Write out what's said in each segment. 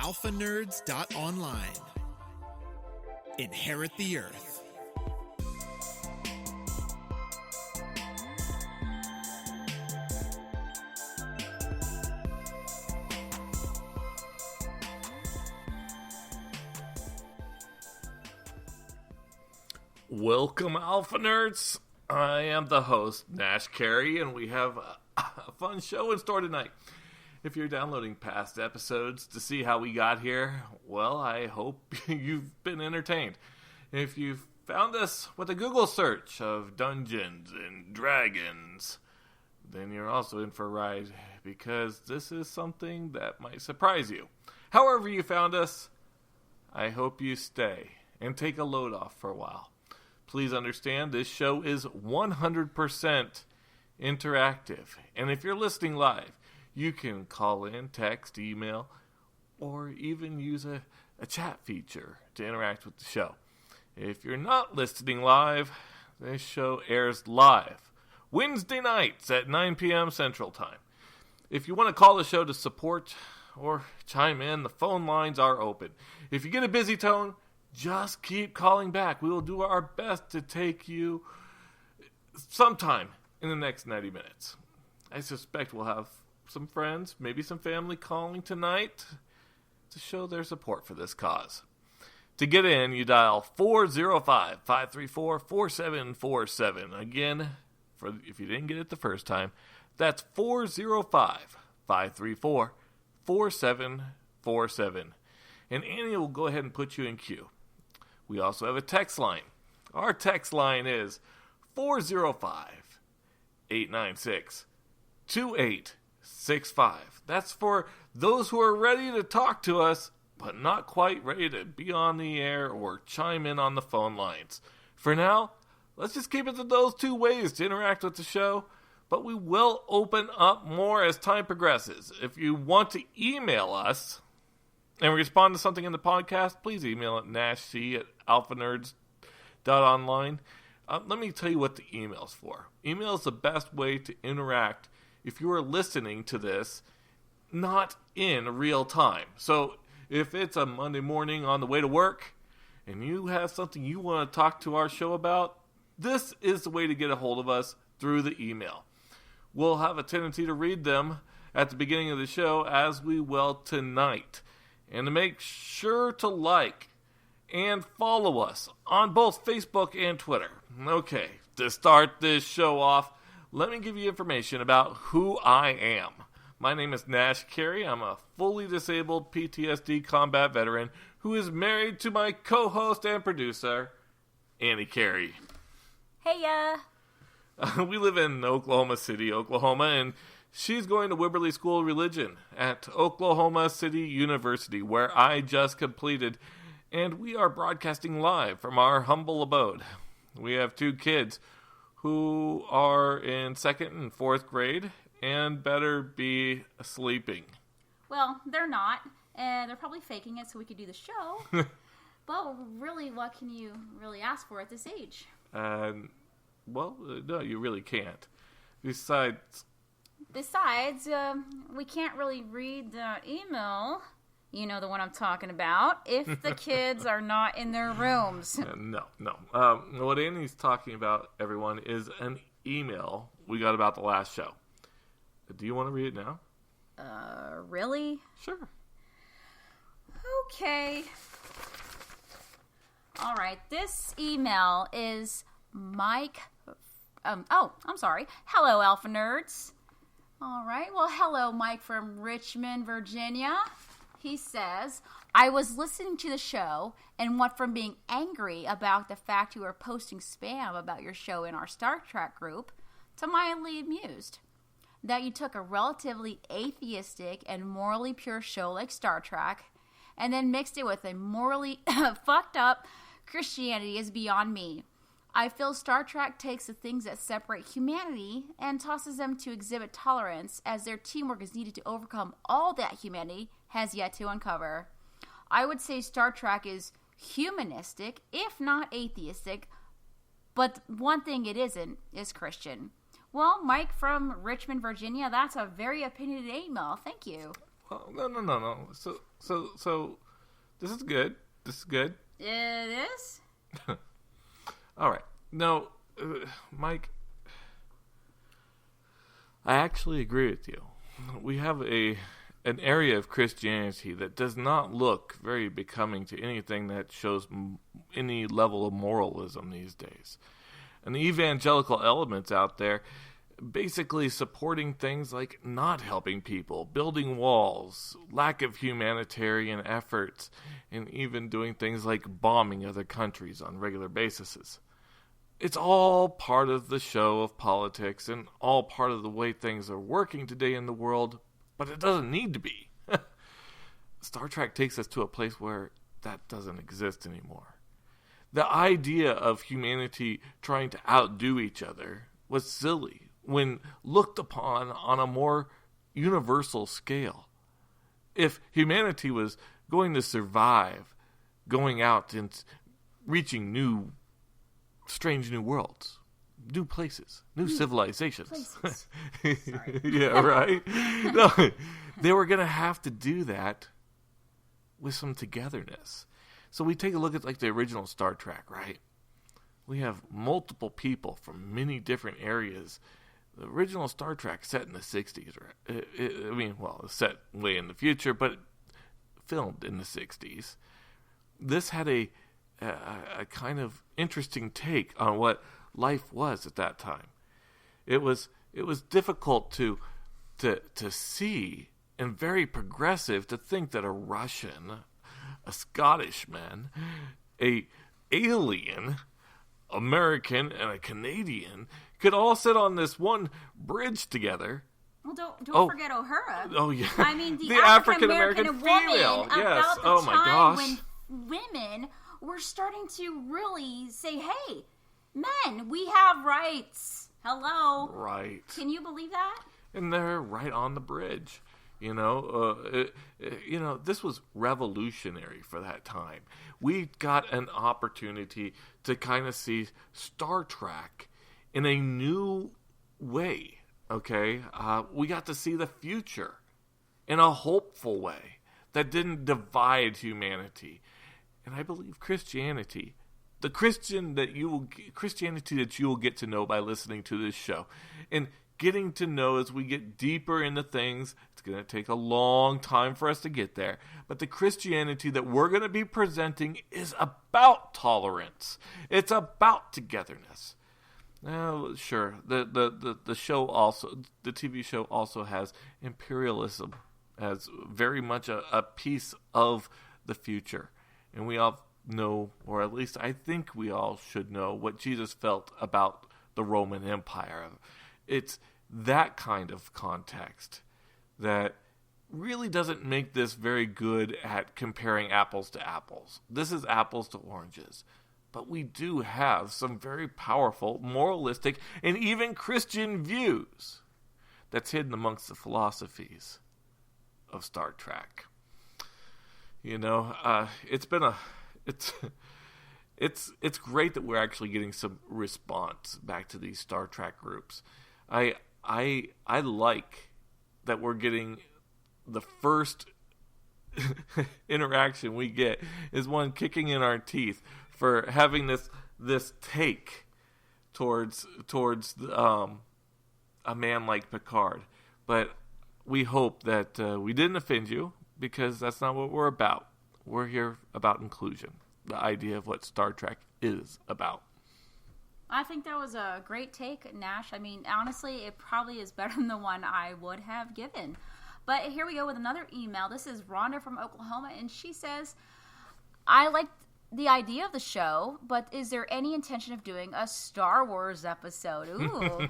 AlphaNerds.online. Inherit the Earth. Welcome, AlphaNerds. I am the host, Nash Carey, and we have a fun show in store tonight. If you're downloading past episodes to see how we got here, well, I hope you've been entertained. If you've found us with a Google search of Dungeons and Dragons, then you're also in for a ride, because this is something that might surprise you. However you found us, I hope you stay and take a load off for a while. Please understand, this show is 100% interactive. And if you're listening live, you can call in, text, email, or even use a chat feature to interact with the show. If you're not listening live, this show airs live Wednesday nights at 9 p.m. Central Time. If you want to call the show to support or chime in, the phone lines are open. If you get a busy tone, just keep calling back. We will do our best to take you sometime in the next 90 minutes. I suspect we'll have some friends, maybe some family calling tonight to show their support for this cause. To get in, you dial 405-534-4747. Again, if you didn't get it the first time, that's 405-534-4747. And Annie will go ahead and put you in queue. We also have a text line. Our text line is 405-896-2865. That's for those who are ready to talk to us, but not quite ready to be on the air or chime in on the phone lines. For now, let's just keep it to those two ways to interact with the show, but we will open up more as time progresses. If you want to email us and respond to something in the podcast, please email at nashc@alphanerds.online. Let me tell you what the email's for. Email is the best way to interact if you are listening to this not in real time. So if it's a Monday morning on the way to work and you have something you want to talk to our show about, this is the way to get a hold of us, through the email. We'll have a tendency to read them at the beginning of the show, as we will tonight. And to make sure to like and follow us on both Facebook and Twitter. Okay, to start this show off, let me give you information about who I am. My name is Nash Carey. I'm a fully disabled PTSD combat veteran who is married to my co-host and producer, Annie Carey. Hey, We live in Oklahoma City, Oklahoma, and she's going to Wibberley School of Religion at Oklahoma City University, where I just completed, and we are broadcasting live from our humble abode. We have two kids who are in 2nd and 4th grade and better be sleeping. Well, they're not, and they're probably faking it so we could do the show. But really, what can you really ask for at this age? Well, no, you really can't. Besides, we can't really read the email, you know the one I'm talking about, if the kids are not in their rooms. No. What Annie's talking about, everyone, is an email we got about the last show. Do you want to read it now? Really? Sure. Okay. All right, this email is Mike. Hello, AlphaNerds. All right. Well, hello, Mike from Richmond, Virginia. He says, I was listening to the show and went from being angry about the fact you were posting spam about your show in our Star Trek group to mildly amused that you took a relatively atheistic and morally pure show like Star Trek and then mixed it with a morally fucked up Christianity is beyond me. I feel Star Trek takes the things that separate humanity and tosses them to exhibit tolerance, as their teamwork is needed to overcome all that humanity has yet to uncover. I would say Star Trek is humanistic, if not atheistic, but one thing it isn't is Christian. Well, Mike from Richmond, Virginia, that's a very opinionated email. Thank you. Well, no. So, this is good. This is good. It is? All right. No, Mike, I actually agree with you. We have an area of Christianity that does not look very becoming to anything that shows any level of moralism these days. And the evangelical elements out there basically supporting things like not helping people, building walls, lack of humanitarian efforts, and even doing things like bombing other countries on regular bases. It's all part of the show of politics and all part of the way things are working today in the world, but it doesn't need to be. Star Trek takes us to a place where that doesn't exist anymore. The idea of humanity trying to outdo each other was silly when looked upon on a more universal scale. If humanity was going to survive going out and reaching strange new worlds, new places, new civilizations. Yeah, right? No, they were going to have to do that with some togetherness. So we take a look at like the original Star Trek, right? We have multiple people from many different areas. The original Star Trek set in the 60s, right? It's set way in the future, but filmed in the 60s. This had a kind of interesting take on what life was at that time. It was difficult to see and very progressive to think that a Russian, a Scottishman, a alien, American, and a Canadian could all sit on this one bridge together. Well, don't forget Uhura. Oh yeah, I mean the African American female. Yes. About the my time gosh. when women were starting to really say, "Hey, men, we have rights." Hello. Right. Can you believe that? And they're right on the bridge. This was revolutionary for that time. We got an opportunity to kind of see Star Trek in a new way, okay? We got to see the future in a hopeful way that didn't divide humanity. And I believe Christianity, the Christianity that you will get to know by listening to this show, and getting to know as we get deeper into things. It's going to take a long time for us to get there. But the Christianity that we're going to be presenting is about tolerance. It's about togetherness. Now, sure, the show also, the TV show also has imperialism as very much a piece of the future. And we all know, or at least I think we all should know, what Jesus felt about the Roman Empire. It's that kind of context that really doesn't make this very good at comparing apples to apples. This is apples to oranges. But we do have some very powerful, moralistic, and even Christian views that's hidden amongst the philosophies of Star Trek. It's great that we're actually getting some response back to these Star Trek groups. I like that we're getting the first interaction we get is one kicking in our teeth for having this take towards a man like Picard. But we hope that we didn't offend you, because that's not what we're about. We're here about inclusion, the idea of what Star Trek is about. I think that was a great take, Nash. I mean, honestly, it probably is better than the one I would have given. But here we go with another email. This is Rhonda from Oklahoma, and she says, I like the idea of the show, but is there any intention of doing a Star Wars episode? Ooh.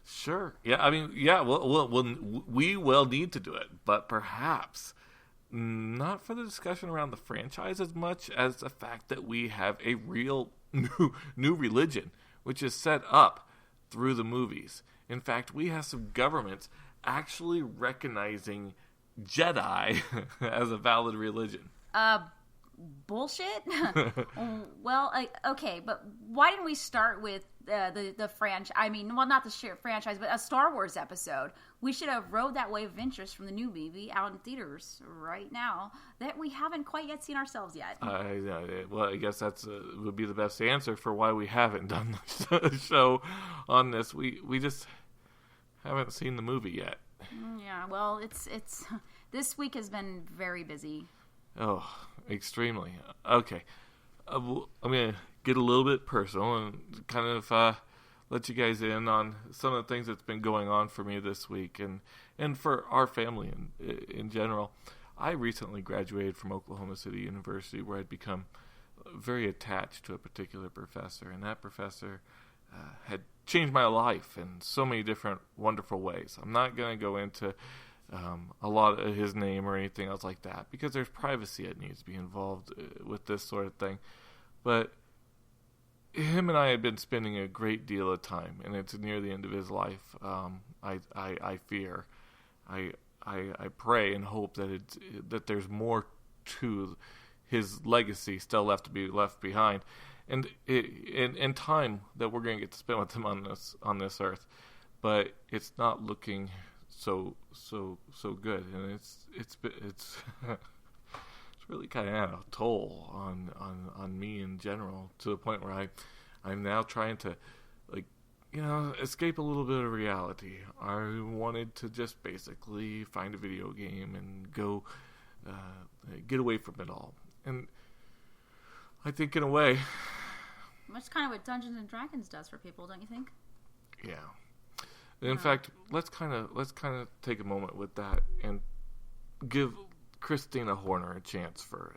Sure. Yeah, I mean, yeah, we will need to do it, but perhaps not for the discussion around the franchise as much as the fact that we have a real new religion, which is set up through the movies. In fact, we have some governments actually recognizing Jedi as a valid religion. bullshit. Well, okay, but why didn't we start with the franchise? I mean, well, not the franchise, but a Star Wars episode. We should have rode that wave of interest from the new movie out in theaters right now that we haven't quite yet seen ourselves yet. Well, I guess that's would be the best answer for why we haven't done the show on this. We just haven't seen the movie yet. Yeah, well, it's this week has been very busy. Oh, extremely. Okay. I'm going to get a little bit personal and kind of let you guys in on some of the things that's been going on for me this week and for our family in general. I recently graduated from Oklahoma City University, where I'd become very attached to a particular professor, and that professor had changed my life in so many different wonderful ways. I'm not going to go into a lot of his name or anything else like that, because there's privacy that needs to be involved with this sort of thing. But him and I had been spending a great deal of time, and it's near the end of his life. I fear, I pray and hope that there's more to his legacy still left to be left behind, and in time that we're going to get to spend with him on this earth. But it's not looking so good, and it's it's really kind of had a toll on me in general, to the point where I'm now trying to escape a little bit of reality. I wanted to just basically find a video game and go get away from it all, and I think in a way that's kind of what Dungeons and Dragons does for people, don't you think? Yeah. In fact, let's kind of take a moment with that and give Christina Horner a chance for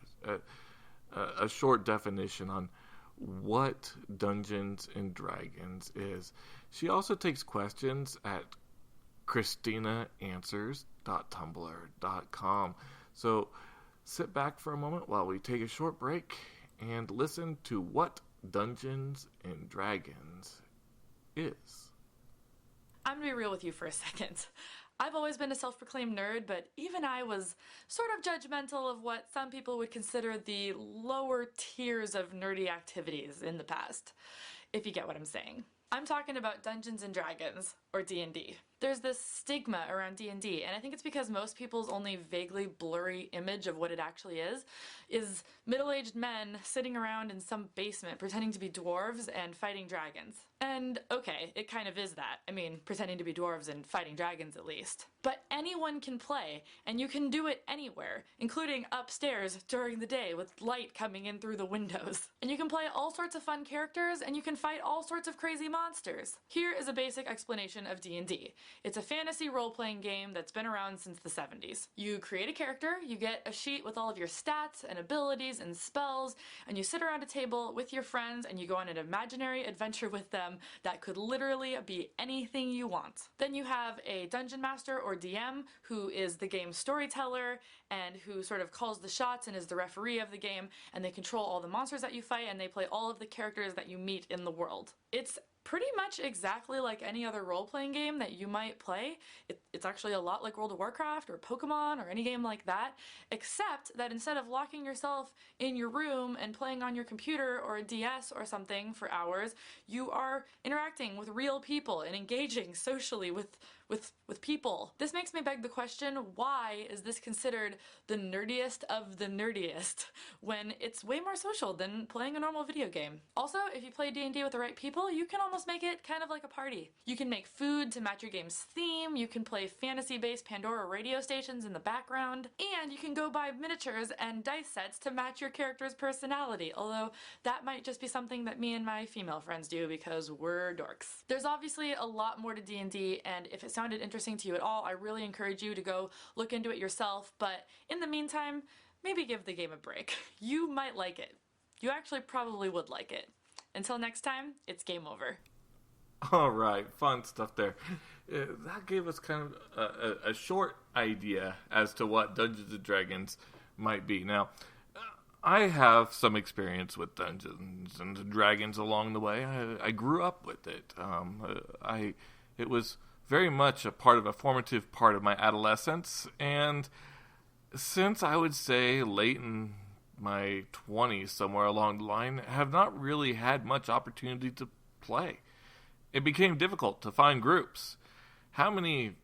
a short definition on what Dungeons and Dragons is. She also takes questions at christinaanswers.tumblr.com. So sit back for a moment while we take a short break and listen to what Dungeons and Dragons is. I'm going to be real with you for a second. I've always been a self-proclaimed nerd, but even I was sort of judgmental of what some people would consider the lower tiers of nerdy activities in the past, if you get what I'm saying. I'm talking about Dungeons and Dragons, or D&D. There's this stigma around D&D, and I think it's because most people's only vaguely blurry image of what it actually is middle-aged men sitting around in some basement pretending to be dwarves and fighting dragons. And okay, it kind of is that. I mean, pretending to be dwarves and fighting dragons at least. But anyone can play, and you can do it anywhere, including upstairs during the day with light coming in through the windows. And you can play all sorts of fun characters, and you can fight all sorts of crazy monsters. Here is a basic explanation of D&D. It's a fantasy role-playing game that's been around since the 70s. You create a character, you get a sheet with all of your stats and abilities and spells, and you sit around a table with your friends and you go on an imaginary adventure with them that could literally be anything you want. Then you have a dungeon master or DM who is the game's storyteller and who sort of calls the shots and is the referee of the game, and they control all the monsters that you fight and they play all of the characters that you meet in the world. It's pretty much exactly like any other role-playing game that you might play. It's actually a lot like World of Warcraft or Pokemon or any game like that, except that instead of locking yourself in your room and playing on your computer or a DS or something for hours, you are interacting with real people and engaging socially with people. This makes me beg the question, why is this considered the nerdiest of the nerdiest when it's way more social than playing a normal video game? Also, if you play D&D with the right people, you can almost make it kind of like a party. You can make food to match your game's theme, you can play fantasy-based Pandora radio stations in the background, and you can go buy miniatures and dice sets to match your character's personality, although that might just be something that me and my female friends do because we're dorks. There's obviously a lot more to D&D, and if it sounds interesting to you at all, I really encourage you to go look into it yourself, but in the meantime, maybe give the game a break. You might like it. You actually probably would like it. Until next time, it's game over. All right, fun stuff there. That gave us kind of a short idea as to what Dungeons & Dragons might be. Now, I have some experience with Dungeons & Dragons along the way. I grew up with it. It was very much a formative part of my adolescence, and since I would say late in my 20s, somewhere along the line, have not really had much opportunity to play. It became difficult to find groups. How many